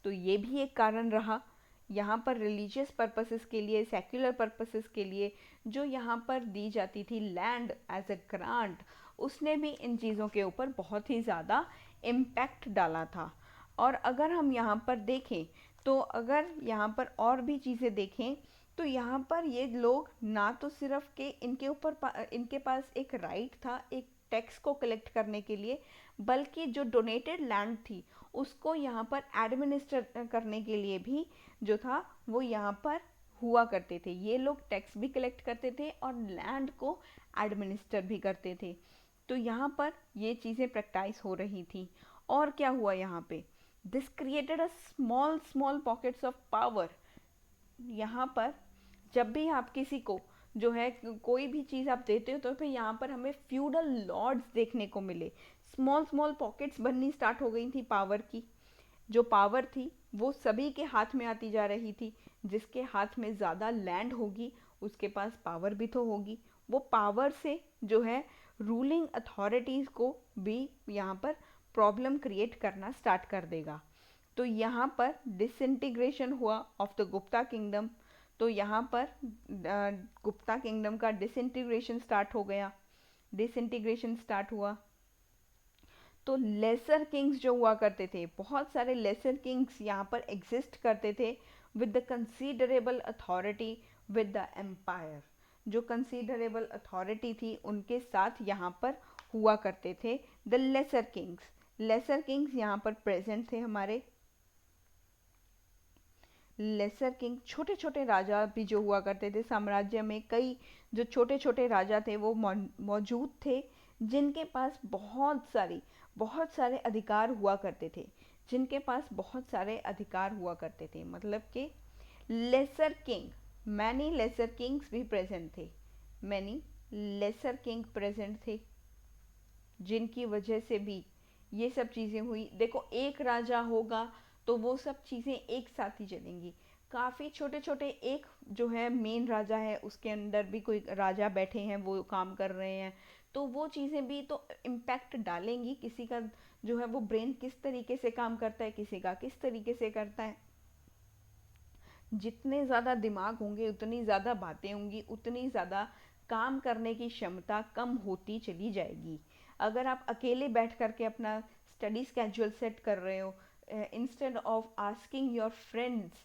तो ये भी एक कारण रहा। यहाँ पर रिलीजियस पर्पसेस के लिए, सेक्युलर पर्पसेस के लिए जो यहाँ पर दी जाती थी लैंड एज अ ग्रांट, उसने भी इन चीज़ों के ऊपर बहुत ही ज़्यादा इम्पैक्ट डाला था। और अगर हम यहाँ पर देखें, तो अगर यहाँ पर और भी चीज़ें देखें, तो यहाँ पर ये लोग ना तो सिर्फ के इनके ऊपर इनके पास एक राइट था एक टैक्स को कलेक्ट करने के लिए, बल्कि जो डोनेटेड लैंड थी उसको यहाँ पर एडमिनिस्टर करने के लिए भी जो था वो यहाँ पर हुआ करते थे। ये लोग टैक्स भी कलेक्ट करते थे और लैंड को एडमिनिस्टर भी करते थे। तो यहाँ पर ये चीज़ें प्रैक्टिस हो रही थी। और क्या हुआ यहाँ पे? This created a small small pockets of power. यहाँ पर जब भी आप किसी को जो है कोई भी चीज़ आप देते हो, तो फिर यहाँ पर हमें फ्यूडल लॉर्ड्स देखने को मिले। स्मॉल स्मॉल पॉकेट्स बननी स्टार्ट हो गई थी पावर की। जो पावर थी वो सभी के हाथ में आती जा रही थी। जिसके हाथ में ज़्यादा लैंड होगी उसके पास पावर भी तो होगी। वो पावर से जो है रूलिंग अथॉरिटीज़ को भी यहाँ पर प्रॉब्लम क्रिएट करना स्टार्ट कर देगा। तो यहाँ पर डिसइंटीग्रेशन हुआ ऑफ द गुप्ता किंगडम। तो यहाँ पर गुप्ता किंगडम का डिसइंटीग्रेशन स्टार्ट हो गया, डिसइंटीग्रेशन स्टार्ट हुआ। तो लेसर किंग्स जो हुआ करते थे, बहुत सारे लेसर किंग्स यहाँ पर एग्जिस्ट करते थे with the considerable authority with the empire. जो कंसीडरेबल अथॉरिटी थी उनके साथ यहाँ पर हुआ करते थे the lesser kings. Lesser kings यहाँ पर प्रेजेंट थे हमारे। लेसर किंग छोटे छोटे राजा भी जो हुआ करते थे साम्राज्य में, कई जो छोटे छोटे राजा थे वो मौजूद थे, जिनके पास बहुत सारे अधिकार हुआ करते थे, जिनके पास बहुत सारे अधिकार हुआ करते थे। मतलब कि lesser king, many lesser kings भी प्रेजेंट थे, मैनी लेसर किंग प्रेजेंट थे, जिनकी वजह से भी ये सब चीज़ें हुई। देखो एक राजा होगा तो वो सब चीज़ें एक साथ ही चलेंगी। काफ़ी छोटे छोटे एक जो है मेन राजा है उसके अंदर भी कोई राजा बैठे हैं वो काम कर रहे हैं, तो वो चीज़ें भी तो इम्पैक्ट डालेंगी। किसी का जो है वो ब्रेन किस तरीके से काम करता है, किसी का किस तरीके से करता है। जितने ज़्यादा दिमाग होंगे उतनी ज़्यादा बातें होंगी, उतनी ज़्यादा काम करने की क्षमता कम होती चली जाएगी। अगर आप अकेले बैठ करके अपना स्टडी स्केड्यूल सेट कर रहे हो, instead of asking your friends,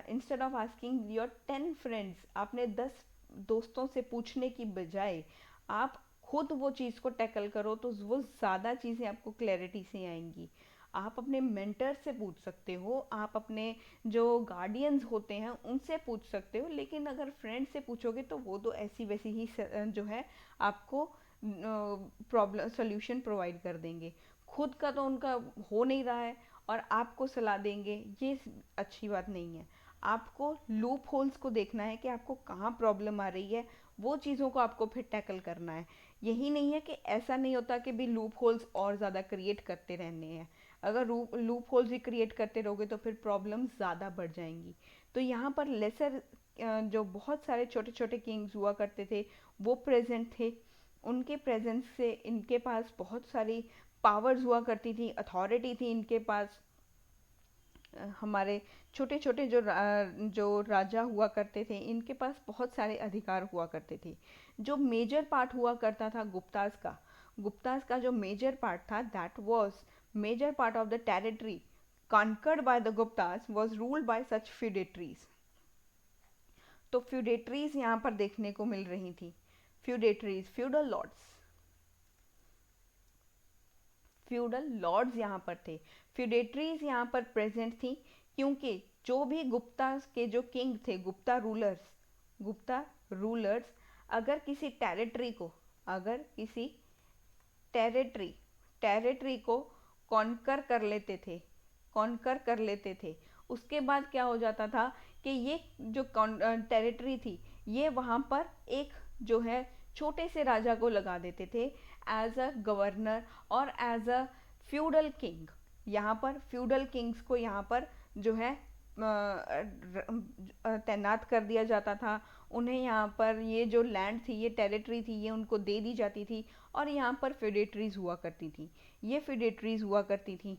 instead of asking your 10 friends, आपने 10 दोस्तों से पूछने की बजाय आप खुद वो चीज़ को टैकल करो तो वो ज़्यादा चीज़ें आपको क्लैरिटी से आएंगी। आप अपने मेंटर से पूछ सकते हो, आप अपने जो गार्डियंस होते हैं उनसे पूछ सकते हो, लेकिन अगर फ्रेंड से पूछोगे तो वो तो ऐसी वैसी ही जो है आपको प्रॉब्लम सॉल्यूशन प्रोवाइड कर देंगे। खुद का तो उनका हो नहीं रहा है और आपको सलाह देंगे, ये अच्छी बात नहीं है। आपको लूप होल्स को देखना है कि आपको कहाँ प्रॉब्लम आ रही है, वो चीज़ों को आपको फिर टैकल करना है। यही नहीं है कि ऐसा नहीं होता कि भी लूप होल्स और ज़्यादा क्रिएट करते रहने हैं। अगर लूप होल्स ही क्रिएट करते रहोगे तो फिर प्रॉब्लम ज़्यादा बढ़ जाएंगी। तो यहाँ पर लेसर जो बहुत सारे छोटे छोटे किंग्स हुआ करते थे वो प्रेजेंट थे। उनके प्रेजेंस से इनके पास बहुत सारी पावर्स हुआ करती थी, अथॉरिटी थी इनके पास। हमारे छोटे छोटे जो राजा हुआ करते थे इनके पास बहुत सारे अधिकार हुआ करते थे। जो मेजर पार्ट हुआ करता था गुप्तास का जो मेजर पार्ट था, that was major part of the territory conquered by the Guptas was ruled by such feudatories। तो फ्यूडेटरीज यहाँ पर देखने को मिल रही थी। फ्यूडेटरीज, फ्यूडल लॉर्ड्स यहाँ पर थे। फ्यूडेटरीज यहाँ पर प्रेजेंट थी क्योंकि जो भी गुप्ता के जो किंग थे, गुप्ता रूलर्स अगर किसी टेरिटरी को कॉन्कर कर लेते थे, उसके बाद क्या हो जाता था कि ये जो टेरिटरी थी ये वहाँ पर एक जो है छोटे से राजा को लगा देते थे एज अ गवर्नर और एज अ फ्यूडल किंग। यहाँ पर फ्यूडल किंग्स को यहाँ पर जो है तैनात कर दिया जाता था। उन्हें यहाँ पर ये जो लैंड थी, ये टेरिटरी थी, ये उनको दे दी जाती थी और यहाँ पर फेडेटरीज हुआ करती थी।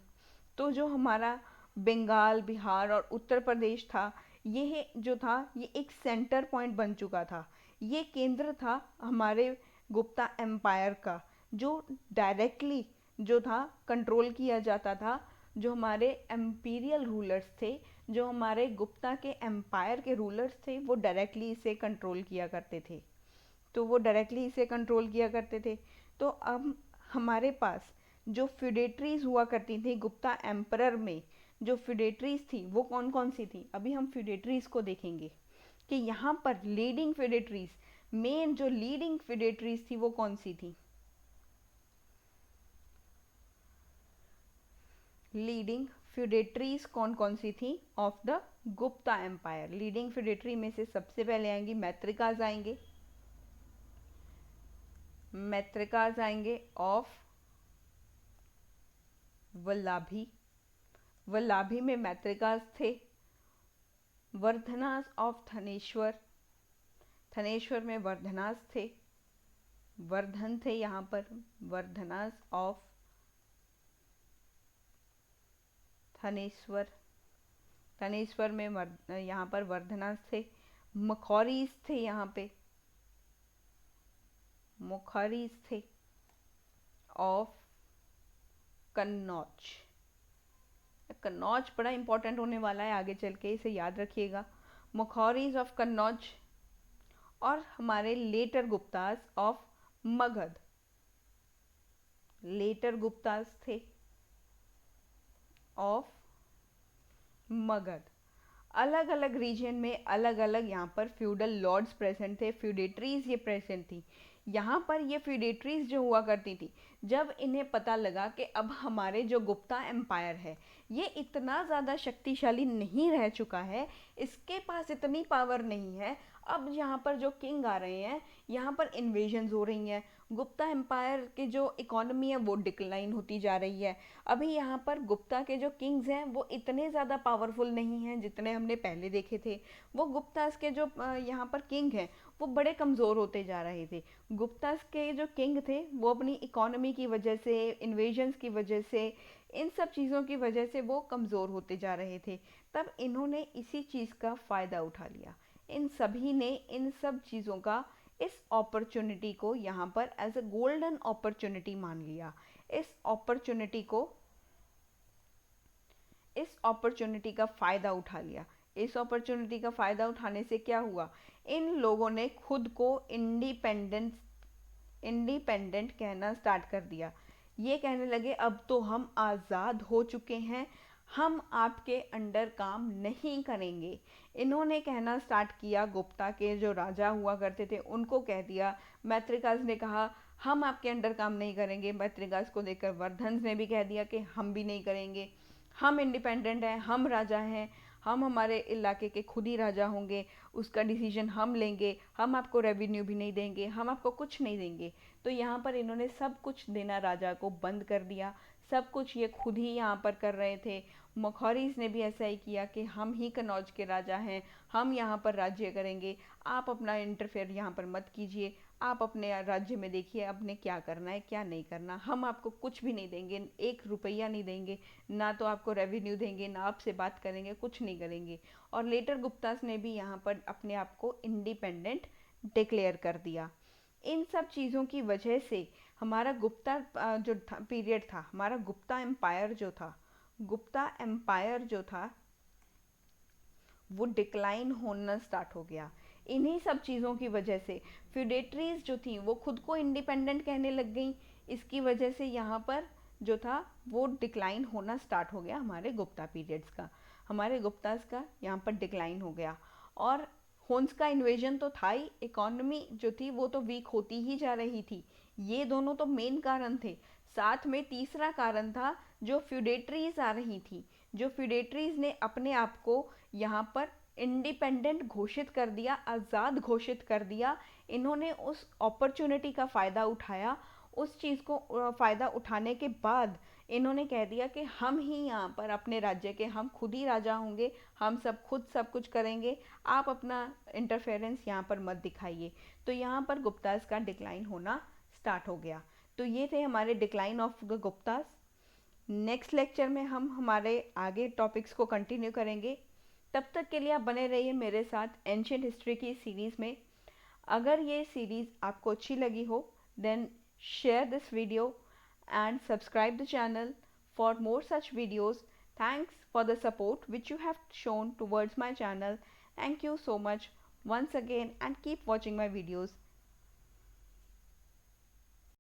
तो जो हमारा बंगाल, बिहार और उत्तर प्रदेश था, ये जो था ये एक सेंटर पॉइंट बन चुका था। ये केंद्र था हमारे गुप्ता एम्पायर का, जो डायरेक्टली जो था कंट्रोल किया जाता था। जो हमारे एम्पीरियल रूलर्स थे, जो हमारे गुप्ता के एम्पायर के रूलर्स थे, वो डायरेक्टली इसे कंट्रोल किया करते थे। तो अब हमारे पास जो फ्यूडेटरीज हुआ करती थी गुप्ता एम्परर में, जो फ्यूडेटरीज थी वो कौन कौन सी थी, अभी हम फ्यूडेटरीज को देखेंगे कि यहाँ पर लीडिंग फ्यूडेटरीज थी वो कौन सी थी। लीडिंग फ्यूडेटरीज कौन कौन सी थी of the Gupta empire. Leading feudatory में से सबसे पहले आएंगी मैत्रिकाज आएंगे ऑफ वल्लाभी में मैत्रिकाज थे। वर्धनास ऑफ थनेश्वर में वर्धनास थे, वर्धन थे यहाँ पर। वर्धनास ऑफ थनेश्वर में यहाँ पर वर्धनास थे। मुखौरीज थे यहाँ पे, मुखौरीज थे ऑफ कन्नौज बड़ा इंपॉर्टेंट होने वाला है आगे चल के, इसे याद रखिएगा। मुखौरीज ऑफ कन्नौज। और हमारे later Guptas of Magadh, later Guptas थे ऑफ मगध। अलग अलग रीजन में अलग अलग यहाँ पर फ्यूडल लॉर्ड्स प्रेजेंट थे, फ्यूडेटरीज ये प्रेजेंट थी। यहाँ पर ये फ्यूडेटरीज जो हुआ करती थी, जब इन्हें पता लगा कि अब हमारे जो गुप्ता एम्पायर है ये इतना ज़्यादा शक्तिशाली नहीं रह चुका है, इसके पास इतनी पावर नहीं है, अब यहाँ पर जो किंग आ रहे हैं यहाँ पर इन्वेजन्स हो रही हैं, गुप्ता एम्पायर की जो इकोनॉमी है वो डिक्लाइन होती जा रही है। अभी यहाँ पर गुप्ता के जो किंग्स हैं वो इतने ज़्यादा पावरफुल नहीं हैं जितने हमने पहले देखे थे। वो गुप्तास के जो यहाँ पर किंग हैं वो बड़े कमज़ोर होते जा रहे थे। गुप्तास के जो किंग थे वो अपनी इकोनॉमी की वजह से, इन्वेजन्स की वजह से, इन सब चीज़ों की वजह से वो कमज़ोर होते जा रहे थे। तब इन्होंने इसी चीज़ का फ़ायदा उठा लिया। इन सभी ने इन सब चीज़ों का, इस अपॉर्चुनिटी को यहाँ पर एज अ गोल्डन अपॉर्चुनिटी मान लिया। इस अपॉर्चुनिटी का फ़ायदा उठा लिया। इस अपॉर्चुनिटी का फ़ायदा उठाने से क्या हुआ, इन लोगों ने खुद को इंडिपेंडेंट कहना स्टार्ट कर दिया। ये कहने लगे अब तो हम आज़ाद हो चुके हैं, हम आपके अंडर काम नहीं करेंगे। इन्होंने कहना स्टार्ट किया, गुप्ता के जो राजा हुआ करते थे उनको कह दिया। मैत्रिकाज ने कहा हम आपके अंडर काम नहीं करेंगे। मैत्रिकाज को देखकर वर्धन ने भी कह दिया कि हम भी नहीं करेंगे, हम इंडिपेंडेंट हैं, हम राजा हैं, हम हमारे इलाके के खुद ही राजा होंगे, उसका डिसीजन हम लेंगे, हम आपको रेवेन्यू भी नहीं देंगे, हम आपको कुछ नहीं देंगे। तो यहाँ पर इन्होंने सब कुछ देना राजा को बंद कर दिया, सब कुछ ये खुद ही यहाँ पर कर रहे थे। मखौरीज ने भी ऐसा ही किया कि हम ही कन्नौज के राजा हैं, हम यहाँ पर राज्य करेंगे, आप अपना इंटरफेयर यहाँ पर मत कीजिए, आप अपने राज्य में देखिए अपने क्या करना है क्या नहीं करना, हम आपको कुछ भी नहीं देंगे, 1 रुपया नहीं देंगे, ना तो आपको रेवेन्यू देंगे, ना आपसे बात करेंगे, कुछ नहीं करेंगे। और लेटर गुप्तास ने भी यहाँ पर अपने आप को इंडिपेंडेंट डिक्लेयर कर दिया। इन सब चीज़ों की वजह से हमारा गुप्ता जो पीरियड था, हमारा गुप्ता एम्पायर जो था, गुप्ता एम्पायर जो था वो डिक्लाइन होना स्टार्ट हो गया। इन्हीं सब चीज़ों की वजह से फ्यूडेटरीज जो थी वो खुद को इंडिपेंडेंट कहने लग गई। इसकी वजह से यहाँ पर जो था वो डिक्लाइन होना स्टार्ट हो गया हमारे गुप्ता पीरियड्स का, हमारे गुप्तास का यहाँ पर डिक्लाइन हो गया। और हुन्स का इन्वेजन तो था ही, इकोनॉमी जो थी वो तो वीक होती ही जा रही थी। ये दोनों तो मेन कारण थे। साथ में तीसरा कारण था जो फ्यूडेटरीज आ रही थी, जो फ्यूडेटरीज ने अपने आप को यहाँ पर इंडिपेंडेंट घोषित कर दिया, आज़ाद घोषित कर दिया। इन्होंने उस अपॉर्चुनिटी का फ़ायदा उठाया। उस चीज़ को फ़ायदा उठाने के बाद इन्होंने कह दिया कि हम ही यहाँ पर अपने राज्य के हम खुद ही राजा होंगे, हम सब खुद सब कुछ करेंगे, आप अपना इंटरफेरेंस यहाँ पर मत दिखाइए। तो यहाँ पर गुप्तास का डिक्लाइन होना स्टार्ट हो गया। तो ये थे हमारे decline of the Guptas. Next lecture में हम हमारे आगे टॉपिक्स को कंटिन्यू करेंगे। तब तक के लिए आप बने रहिए मेरे साथ एंशिएंट हिस्ट्री की सीरीज़ में। अगर ये सीरीज़ आपको अच्छी लगी हो then share this video and subscribe the channel for more such videos. Thanks for the support which you have shown towards my channel. Thank you so much once again and keep watching my videos.